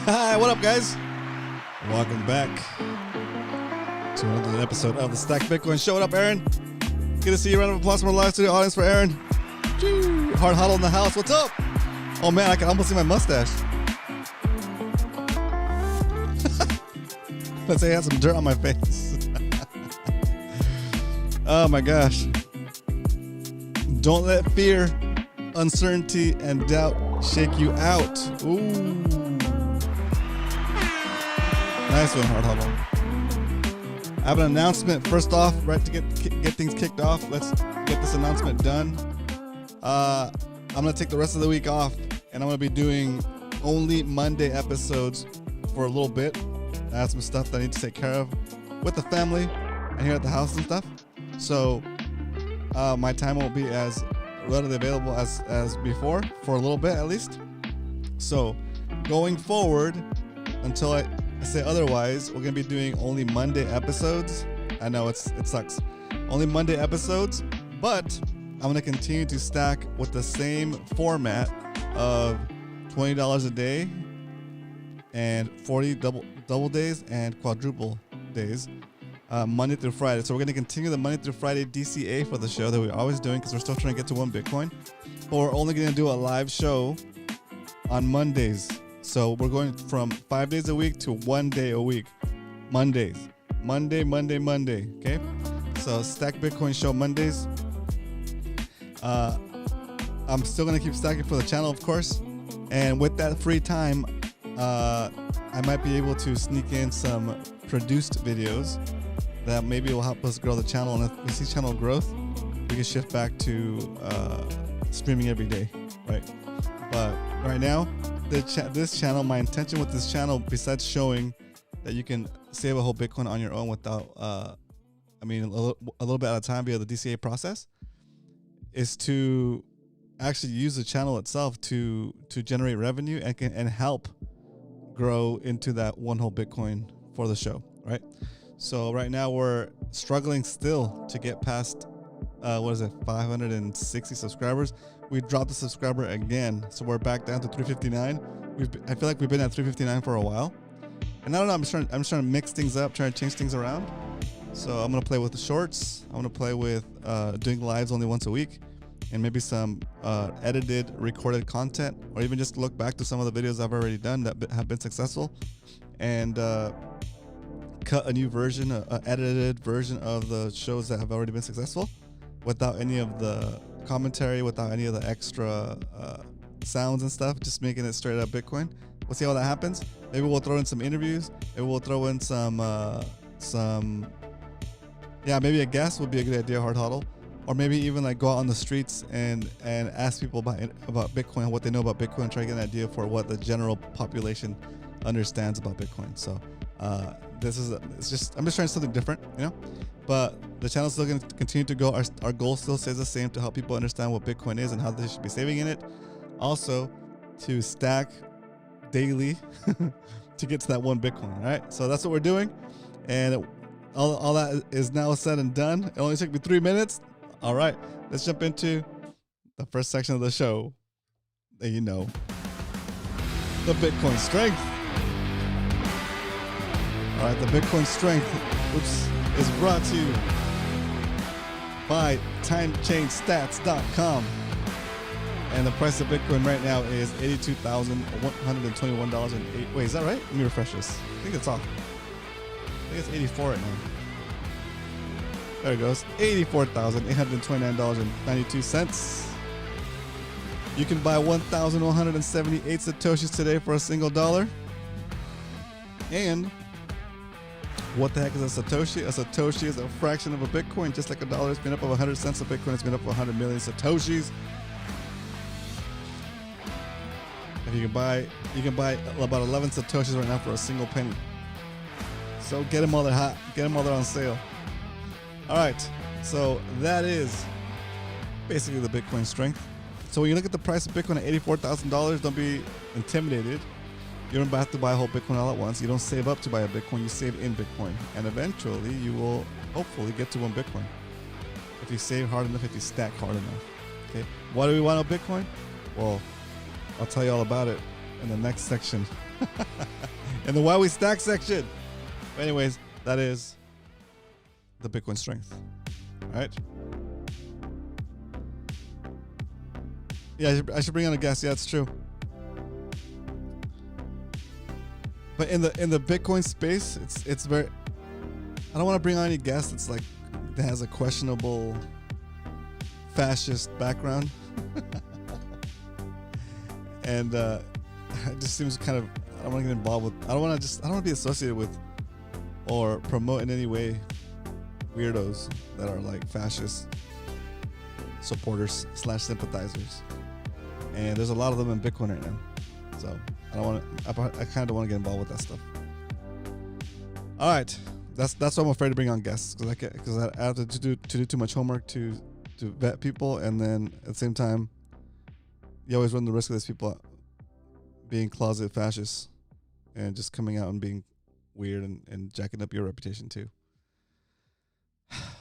Hi, what up, guys? Welcome back to another episode of the Stack Bitcoin Show. What up, Aaron? Good to see you. Round of applause from our live studio audience for Aaron. Hard huddle in the house. What's up? Oh man, I can almost see my mustache. Let's say I had some dirt on my face. Oh my gosh. Don't let fear, uncertainty, and doubt shake you out. Ooh. Nice one, Hard Huddle. I have an announcement first off, right, to get things kicked off. Let's get this announcement done. I'm going to take the rest of the week off, and I'm going to be doing only Monday episodes for a little bit. I have some stuff that I need to take care of with the family and here at the house and stuff. So my time won't be as readily available as before, for a little bit at least. So going forward, until I say otherwise, we're going to be doing only Monday episodes. I know it sucks. Only Monday episodes, but I'm gonna continue to stack with the same format of $20 a day and 40 double days and quadruple days, Monday through Friday. So we're gonna continue the Monday through Friday DCA for the show that we're always doing because we're still trying to get to 1 Bitcoin. But we're only gonna do a live show on Mondays. So we're going from 5 days a week to 1 day a week. Mondays. Monday. Okay? So Stack Bitcoin show Mondays. I'm still going to keep stacking for the channel, of course. And with that free time, I might be able to sneak in some produced videos that maybe will help us grow the channel. And if we see channel growth, we can shift back to streaming every day, right? But right now, this channel, my intention with this channel, besides showing that you can save a whole Bitcoin on your own without, a little bit at a time via the DCA process, is to actually use the channel itself to generate revenue and help grow into that 1 whole Bitcoin for the show, right? So right now we're struggling still to get past 560 subscribers. We dropped the subscriber again, so we're back down to 359. I feel like we've been at 359 for a while, and I don't know. I'm just trying to mix things up, trying to change things around. So I'm gonna play with the shorts. I'm gonna play with doing lives only once a week, and maybe some edited, recorded content, or even just look back to some of the videos I've already done that have been successful, and cut a new version, an edited version of the shows that have already been successful, without any of the commentary, without any of the extra sounds and stuff, just making it straight up Bitcoin. We'll see how that happens. Maybe we'll throw in some interviews. Maybe we'll throw in maybe a guest would be a good idea, Hard Huddle. Or maybe even like go out on the streets and ask people about Bitcoin, what they know about Bitcoin, try to get an idea for what the general population understands about Bitcoin. So I'm just trying something different, you know. But the channel's still going to continue to go. Our goal still stays the same, to help people understand what Bitcoin is and how they should be saving in it. Also, to stack daily to get to that 1 Bitcoin. All right. So that's what we're doing, and all that is now said and done. It only took me 3 minutes. All right, let's jump into the first section of the show that you know, the Bitcoin strength. All right, the Bitcoin strength, which is brought to you by TimeChainStats.com. And the price of Bitcoin right now is $82,121.08. Wait, is that right? Let me refresh this. I think it's off. I think it's 84 right now. There it goes. $84,829.92. You can buy 1,178 Satoshis today for a single dollar. And what the heck is a Satoshi? A Satoshi is a fraction of a Bitcoin. Just like a dollar has been up of 100 cents, a Bitcoin has been up of 100 million Satoshis. If you can buy about 11 Satoshis right now for a single penny. So get them while they're hot. Get them while they're on sale. All right, so that is basically the Bitcoin strength. So when you look at the price of Bitcoin at $84,000, don't be intimidated. You don't have to buy a whole Bitcoin all at once. You don't save up to buy a Bitcoin. You save in Bitcoin, and eventually you will hopefully get to 1 Bitcoin if you save hard enough, if you stack hard enough. Okay, why do we want a Bitcoin? Well, I'll tell you all about it in the next section, in the Why We Stack section. But anyways, that is the Bitcoin strength. All right. Yeah, I should bring on a guest. Yeah, it's true. But in the Bitcoin space, it's very. I don't want to bring on any guest that's like that has a questionable fascist background, and it just seems kind of. I don't want to get involved with. I don't want to be associated with or promote in any way weirdos that are like fascist supporters / sympathizers, and there's a lot of them in Bitcoin right now. So I don't want to. I kind of don't want to get involved with that stuff. All right, that's why I'm afraid to bring on guests, because I have to do too much homework to vet people, and then at the same time, you always run the risk of these people being closet fascists and just coming out and being weird and jacking up your reputation too.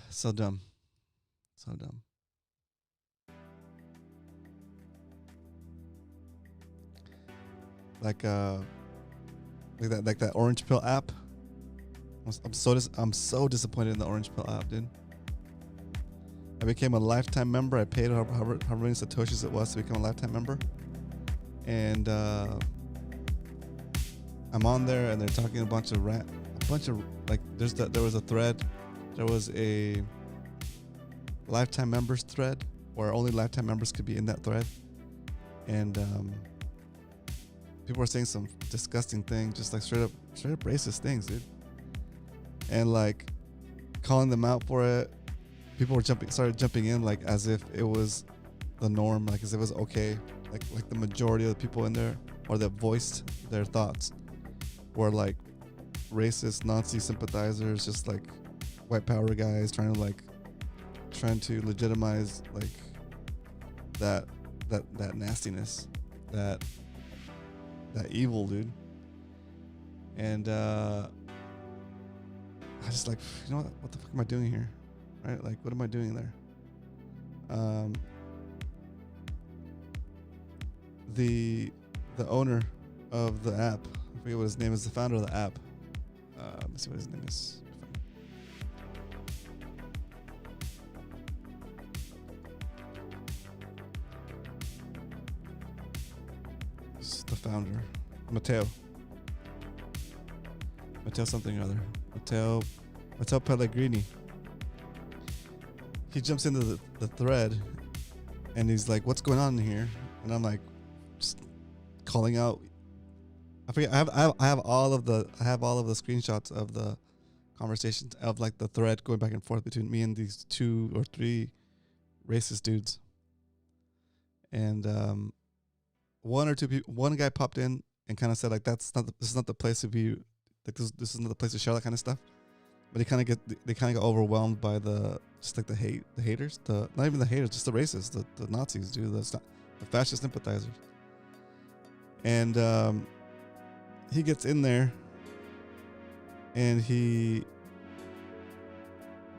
So dumb. like that orange pill app. I'm so disappointed in the orange pill app, dude. I became a lifetime member. I paid however many satoshis it was to become a lifetime member, and I'm on there, and they're talking a bunch of like there was a thread, there was a lifetime members thread where only lifetime members could be in that thread, and people were saying some disgusting things, just like straight up racist things, dude, and like calling them out for it. People were started jumping in like as if it was the norm, like as if it was okay, like the majority of the people in there or that voiced their thoughts were like racist Nazi sympathizers, just like white power guys trying to legitimize like that nastiness, that evil, dude. And I just like, you know what the fuck am I doing here? Right? Like, what am I doing there? The owner of the app, I forget what his name is, the founder of the app. Let me see what his name is. This is the founder, Matteo something or other. Matteo Pellegrini. He jumps into the thread, and he's like, "What's going on in here?" And I'm like, just calling out. I forget. I have all of the screenshots of the conversations of like the thread going back and forth between me and these 2 or 3 racist dudes. And one or two people, one guy popped in and kind of said like, this is not the place to be, like this is not the place to share that kind of stuff. But they kind of get overwhelmed by the haters, not even the haters, just the racists, the Nazis, dude, the fascist sympathizers. And he gets in there, and he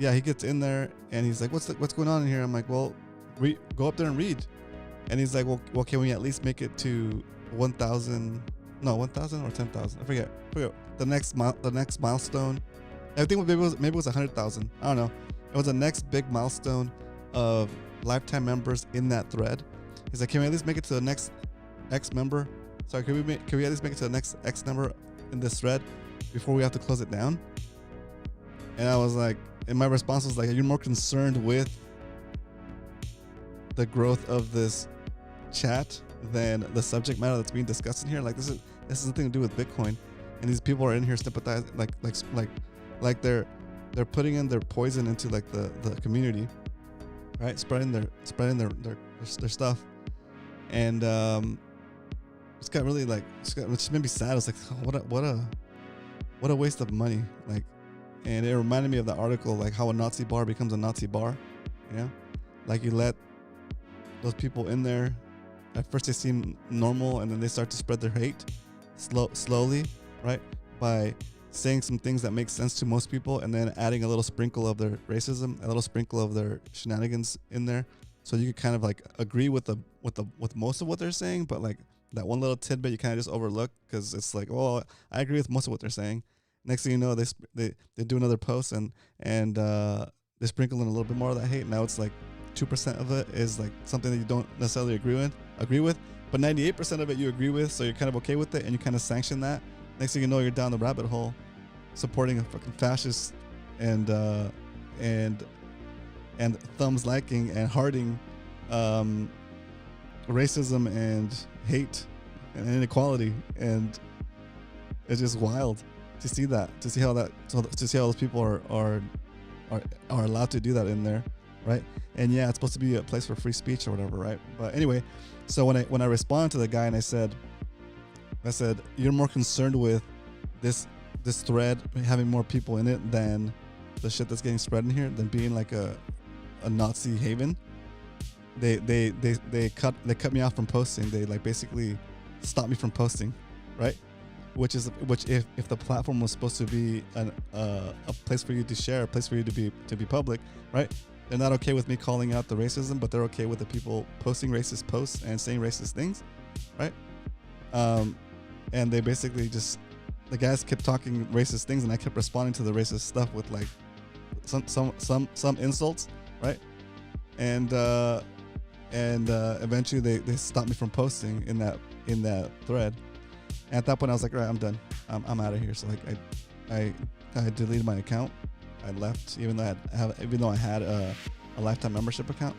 gets in there, and he's like, what's going on in here? I'm like, well, go up there and read. And he's like, well, can we at least make it to 1,000 or 10,000? I forget the next milestone. I think maybe it was 100,000. I don't know. It was the next big milestone of lifetime members in that thread. He's like, can we at least make it to the next X member? Sorry, can we at least make it to the next X number in this thread before we have to close it down? And I was like, and my response was like, are you more concerned with the growth of this chat than the subject matter that's being discussed in here? Like this is nothing to do with Bitcoin, and these people are in here sympathizing, like they're putting in their poison into like the community, right? Spreading their stuff, and it's got really like it just made me sad. It's like, what a waste of money. Like, and it reminded me of the article, like how a Nazi bar becomes a Nazi bar. You know, like you let those people in there. At first they seem normal, and then they start to spread their hate slowly, right? By saying some things that make sense to most people, and then adding a little sprinkle of their racism, a little sprinkle of their shenanigans in there, so you could kind of like agree with most of what they're saying, but like that one little tidbit you kind of just overlook because it's like, oh, I agree with most of what they're saying. Next thing you know, they do another post and they sprinkle in a little bit more of that hate. Now it's like 2% of it is like something that you don't necessarily agree with, but 98% of it you agree with, so you're kind of okay with it, and you kind of sanction that. Next thing you know, you're down the rabbit hole, supporting a fucking fascist and thumbs liking and hearting racism and hate and inequality, and it's just wild to see that, to see how those people are allowed to do that in there, right? And yeah, it's supposed to be a place for free speech or whatever, right? But anyway, so when I responded to the guy and I said, you're more concerned with this thread having more people in it than the shit that's getting spread in here, than being like a Nazi haven. They cut me off from posting. They like basically stopped me from posting, right? Which if the platform was supposed to be a place for you to share, a place for you to be public, right? They're not okay with me calling out the racism, but they're okay with the people posting racist posts and saying racist things, right? and they basically just, the guys kept talking racist things, and I kept responding to the racist stuff with like some insults, right? And eventually they stopped me from posting in that thread. And at that point, I was like, all right, I'm done. I'm out of here. So like I deleted my account. I left, even though I had a lifetime membership account.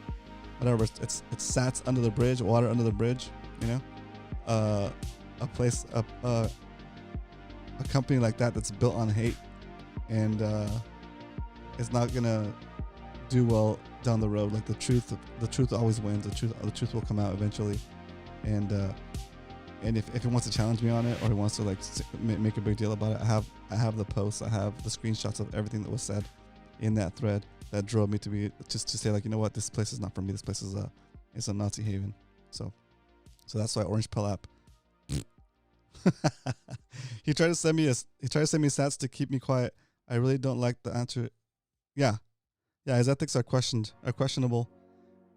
Whatever, it's sats under the bridge, water under the bridge, you know. A company like that's built on hate, and it's not gonna do well down the road. Like the truth always wins. The truth will come out eventually, and if he wants to challenge me on it, or he wants to like make a big deal about it, I have the posts, I have the screenshots of everything that was said in that thread that drove me to be just to say, like, you know what, this place is not for me. This place is a Nazi haven. So that's why Orange Pill app. He tried to send me sats to keep me quiet. I really don't like the answer. Yeah, his ethics are questionable,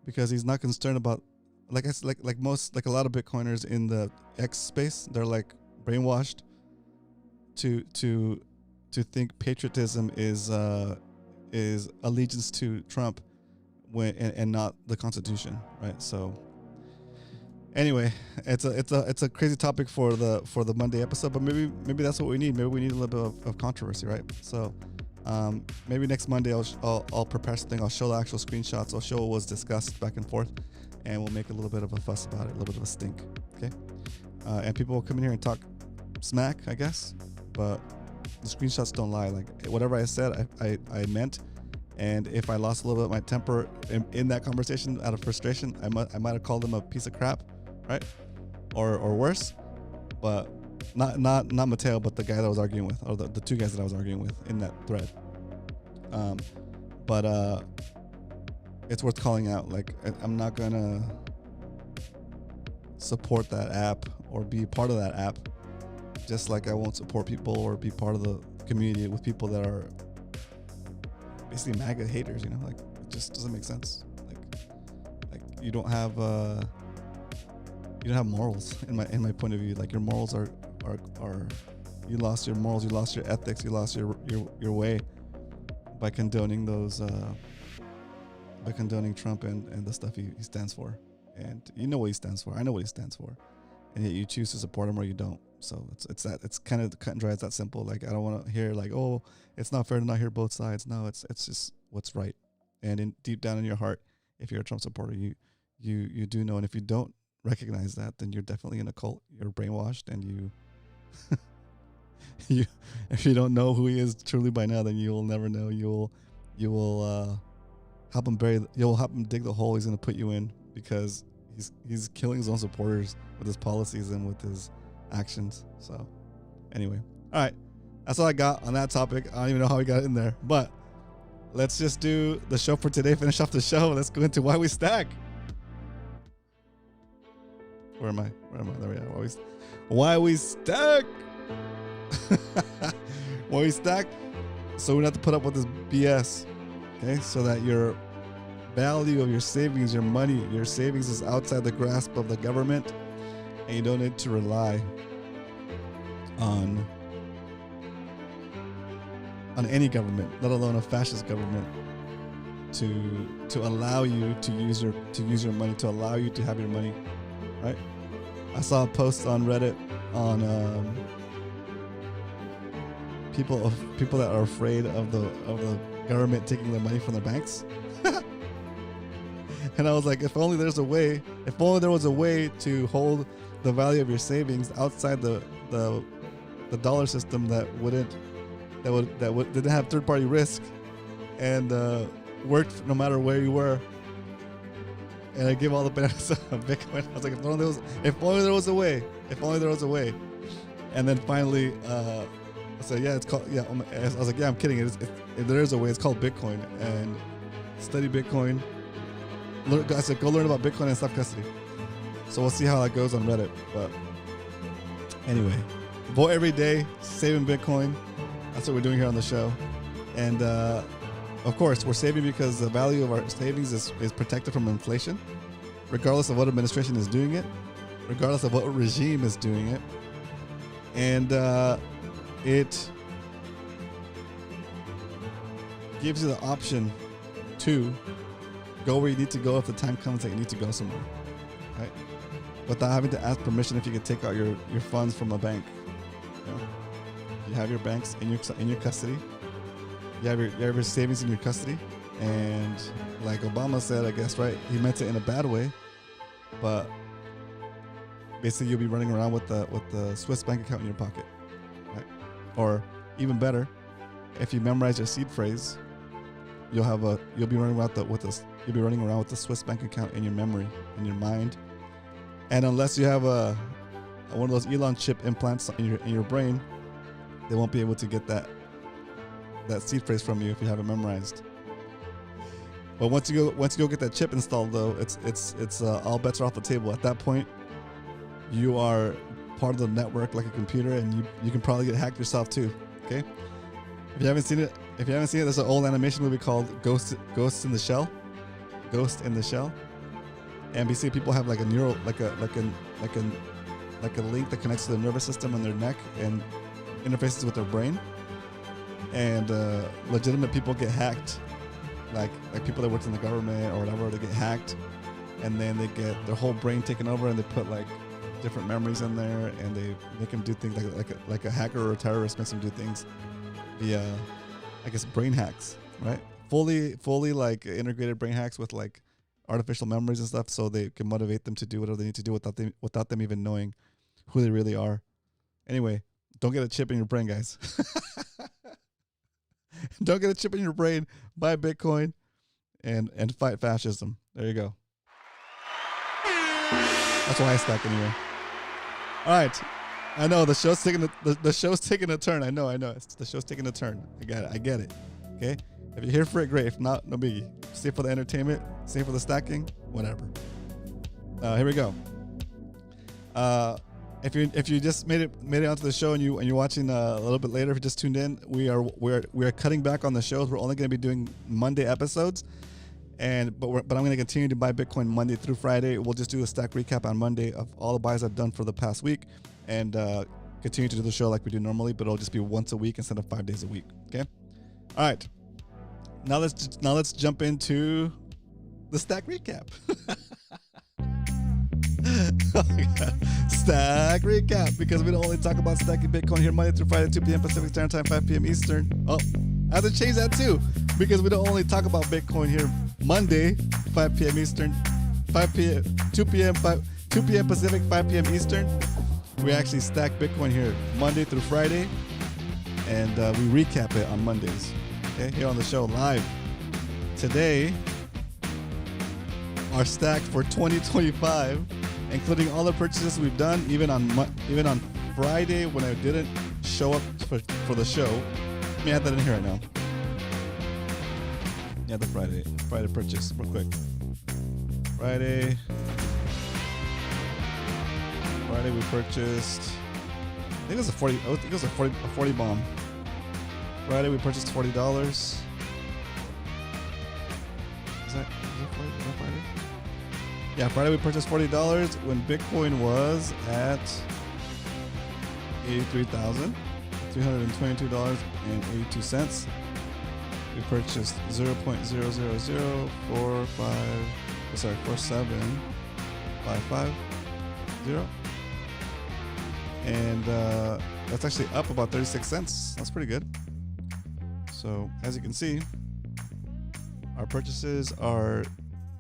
because he's not concerned about, like a lot of Bitcoiners in the X space. They're like brainwashed to think patriotism is allegiance to Trump and not the Constitution, right? So anyway, it's a crazy topic for the Monday episode, but maybe that's what we need. Maybe we need a little bit of controversy, right? So maybe next Monday I'll prepare something. I'll show the actual screenshots. I'll show what was discussed back and forth, and we'll make a little bit of a fuss about it, a little bit of a stink, okay? And people will come in here and talk smack, I guess, but the screenshots don't lie. Like, whatever I said, I meant. And if I lost a little bit of my temper in that conversation out of frustration, I might have called them a piece of crap, right? Or worse. But not Mateo, but the guy that I was arguing with, or the two guys that I was arguing with in that thread. But it's worth calling out. Like, I'm not gonna support that app or be part of that app, just like I won't support people or be part of the community with people that are basically MAGA haters, you know. Like, it just doesn't make sense. Like you don't have morals in my point of view. Like, your morals are you lost your morals, you lost your ethics, you lost your way by condoning those by condoning Trump and the stuff he stands for. And you know what he stands for. I know what he stands for. And yet you choose to support him or you don't. So it's kind of cut and dry. It's that simple. Like, I don't want to hear like, oh, it's not fair to not hear both sides. No, it's just what's right. And deep down in your heart, if you're a Trump supporter, you do know. And if you don't recognize that, then you're definitely in a cult. You're brainwashed, and you if you don't know who he is truly by now, then you will never know. You will help him you'll help him dig the hole he's going to put you in, because he's killing his own supporters with his policies and with his actions. So anyway, all right, that's all I got on that topic. I don't even know how we got in there, but let's just do the show for today. Finish off the show. Let's go into why we stack. Where am I? There we are. Why we stack. Why we stack, so we don't have to put up with this BS. Okay, so that your value of your savings, your money, your savings is outside the grasp of the government, and you don't need to rely on any government, let alone a fascist government, to allow you to use your money, to allow you to have your money, right? I saw a post on Reddit on people that are afraid of the government taking their money from their banks. And I was like, if only there was a way to hold the value of your savings outside the dollar system that didn't have third-party risk and worked no matter where you were. And I give all the benefits of Bitcoin. I was like, if only there was a way. And then finally, I said, yeah, it's called, yeah. I was like, yeah, I'm kidding. If there is a way, it's called Bitcoin. And study Bitcoin. I said, go learn about Bitcoin and self-custody. So we'll see how that goes on Reddit. But anyway, vote every day, saving Bitcoin. That's what we're doing here on the show. And of course, we're saving because the value of our savings is protected from inflation, regardless of what administration is doing it, regardless of what regime is doing it. and it gives you the option to go where you need to go if the time comes that you need to go somewhere, right? Without having to ask permission if you can take out your funds from a bank. You know? You have your banks in your custody. You have your savings in your custody, and like Obama said, I guess, right? He meant it in a bad way, but basically you'll be running around with the Swiss bank account in your pocket, right? Or even better, if you memorize your seed phrase, you'll be running around with the Swiss bank account in your memory, in your mind, and unless you have one of those Elon chip implants in your brain, they won't be able to get that seed phrase from you if you have it memorized. But once you go get that chip installed, though, it's all bets are off the table. At that point, you are part of the network like a computer, and you can probably get hacked yourself too. Okay. If you haven't seen it, there's an old animation movie called Ghost in the Shell. Ghost in the Shell. And basically people have like a neural, like a link that connects to their nervous system and their neck and interfaces with their brain. And legitimate people get hacked, like people that work in the government or whatever, they get hacked, and then they get their whole brain taken over, and they put like different memories in there, and they make them do things like a hacker or a terrorist makes them do things via, I guess, brain hacks, right? Fully like integrated brain hacks with like artificial memories and stuff, so they can motivate them to do whatever they need to do without them even knowing who they really are. Anyway, don't get a chip in your brain, guys. Don't get a chip in your brain. Buy Bitcoin and fight fascism. There you go. That's why I stack anyway. All right. I know the show's taking a turn. I know. The show's taking a turn. I get it. Okay. If you're here for it, great. If not, no biggie. Stay for the entertainment. Stay for the stacking. Whatever. Here we go. If you just made it onto the show and you're watching a little bit later, if you just tuned in, we are cutting back on the shows. We're only going to be doing Monday episodes, but I'm going to continue to buy Bitcoin Monday through Friday. We'll just do a stack recap on Monday of all the buys I've done for the past week, and continue to do the show like we do normally, but it'll just be once a week instead of 5 days a week. Okay. All right. Now let's jump into the stack recap. Oh my God. Stack recap, because we don't only talk about stacking Bitcoin here Monday through Friday, 2 p.m. Pacific Standard Time, 5 p.m. Eastern. Oh, I have to change that too, because we don't only talk about Bitcoin here Monday, 5 p.m. Eastern, 2 p.m. Pacific, 5 p.m. Eastern. We actually stack Bitcoin here Monday through Friday, and we recap it on Mondays. Okay, here on the show live. Today, our stack for 2025, including all the purchases we've done, even on Friday when I didn't show up for the show. Let me add that in here right now. Yeah, the Friday purchase, real quick. Friday we purchased, I think it was a 40 bomb. Friday we purchased $40. Is that Friday? Yeah, Friday we purchased $40 when Bitcoin was at $83,322.82. We purchased 0.0004755, and that's actually up about 36 cents. That's pretty good. So as you can see, our purchases are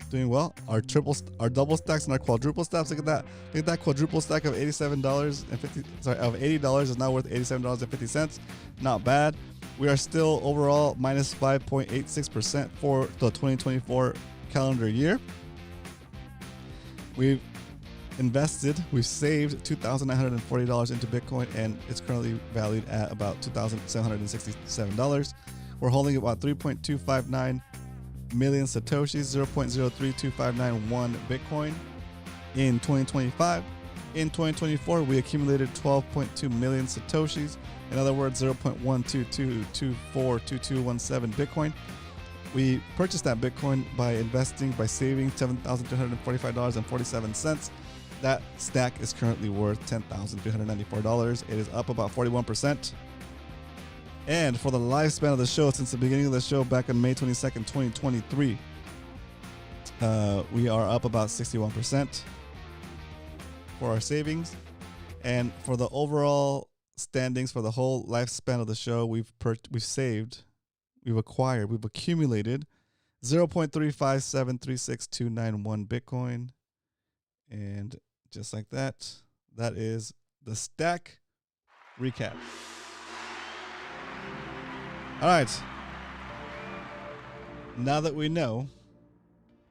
doing well. Our double stacks and our quadruple stacks. Look at that. Look at that quadruple stack of $80 is now worth $87.50. Not bad. We are still overall minus 5.86% for the 2024 calendar year. We've saved $2,940 into Bitcoin, and it's currently valued at about $2,767. We're holding about 3.259 million Satoshis, 0.032591 Bitcoin in 2025. In 2024, we accumulated 12.2 million Satoshis. In other words, 0.122242217 Bitcoin. We purchased that Bitcoin by saving $7,345.47. That stack is currently worth $10,394. It is up about 41%. And for the lifespan of the show, since the beginning of the show back on May 22nd, 2023, we are up about 61% for our savings. And for the overall standings for the whole lifespan of the show, we've accumulated 0.357366291 Bitcoin. And just like that, that is the stack recap. All right. Now that we know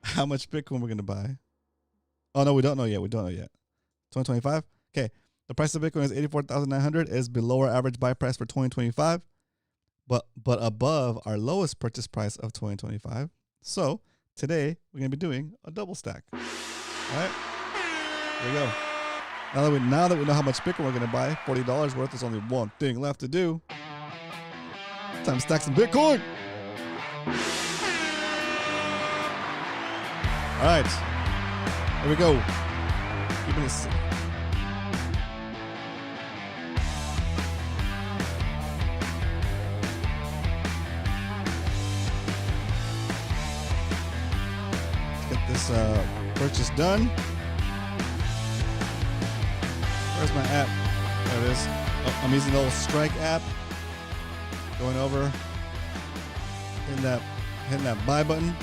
how much Bitcoin we're going to buy. Oh, no, we don't know yet. 2025? Okay. The price of Bitcoin is $84,900. It is below our average buy price for 2025, but above our lowest purchase price of 2025. So today we're going to be doing a double stack. All right. There we go. Now that we know how much Bitcoin we're going to buy, $40 worth, there's only one thing left to do. Time to stack some Bitcoin. All right. Here we go. Keeping this. Let's get this purchase done. Where's my app? There it is. Oh, I'm using the old Strike app. Going over, hitting that buy button,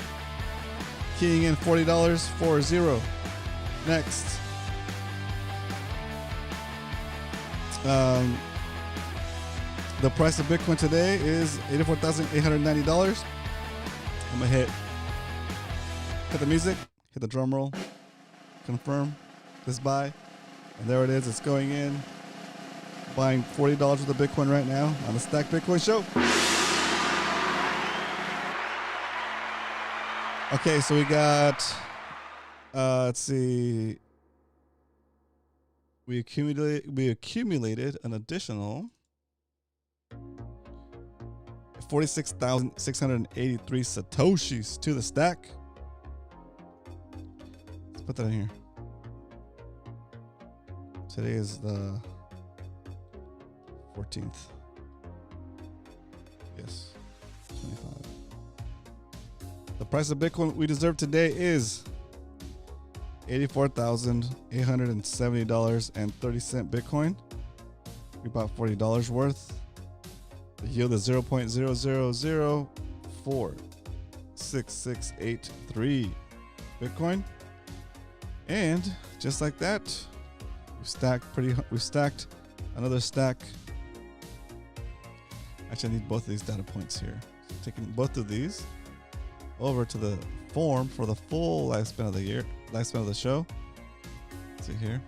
keying in $40, 40. Next. The price of Bitcoin today is $84,890. I'm gonna hit the music, hit the drum roll, confirm this buy, and there it is. It's going in. Buying $40 worth of Bitcoin right now on the Stack Bitcoin Show. Okay, so we got, let's see, we accumulated an additional 46,683 Satoshis to the stack. Let's put that in here. Today is the 14th. Yes, 25. The price of Bitcoin we deserve today is $84,870.30 Bitcoin. We bought $40 worth. The yield is 0.000466683 Bitcoin. And just like that, we stacked another stack. Actually, I need both of these data points here. So taking both of these over to the form for the full lifespan of the show. Let's see here.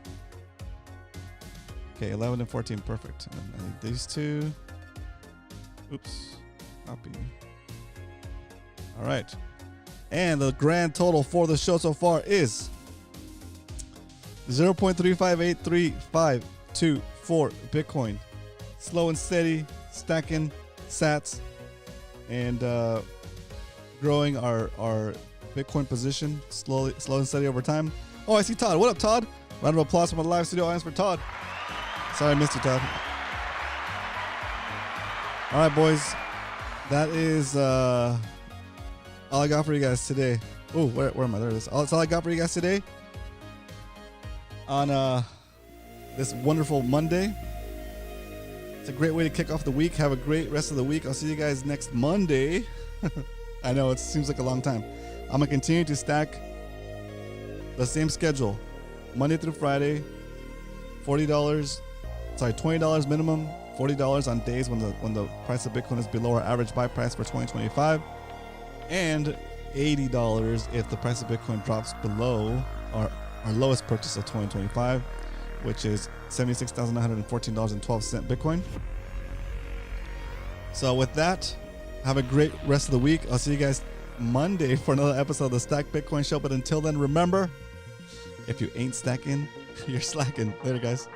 Okay, 11 and 14, perfect. And I need these two. Oops, copy. All right. And the grand total for the show so far is 0.3583524 Bitcoin. Slow and steady, stacking sats, and growing our Bitcoin position slow and steady over time. Oh, I see Todd. What up, Todd? Round of applause from the live studio audience for Todd. Sorry I missed you, Todd. All right, boys. That is all I got for you guys today. Oh, where am I? There it is. That's all I got for you guys today on this wonderful Monday. It's a great way to kick off the week. Have a great rest of the week. I'll see you guys next Monday. I know it seems like a long time. I'm gonna continue to stack the same schedule, Monday through Friday. $20 minimum. $40 on days when the price of Bitcoin is below our average buy price for 2025, and $80 if the price of Bitcoin drops below our lowest purchase of 2025, which is $76,914.12 Bitcoin. So with that, have a great rest of the week. I'll see you guys Monday for another episode of the Stack Bitcoin Show. But until then, remember, if you ain't stacking, you're slacking. Later, guys.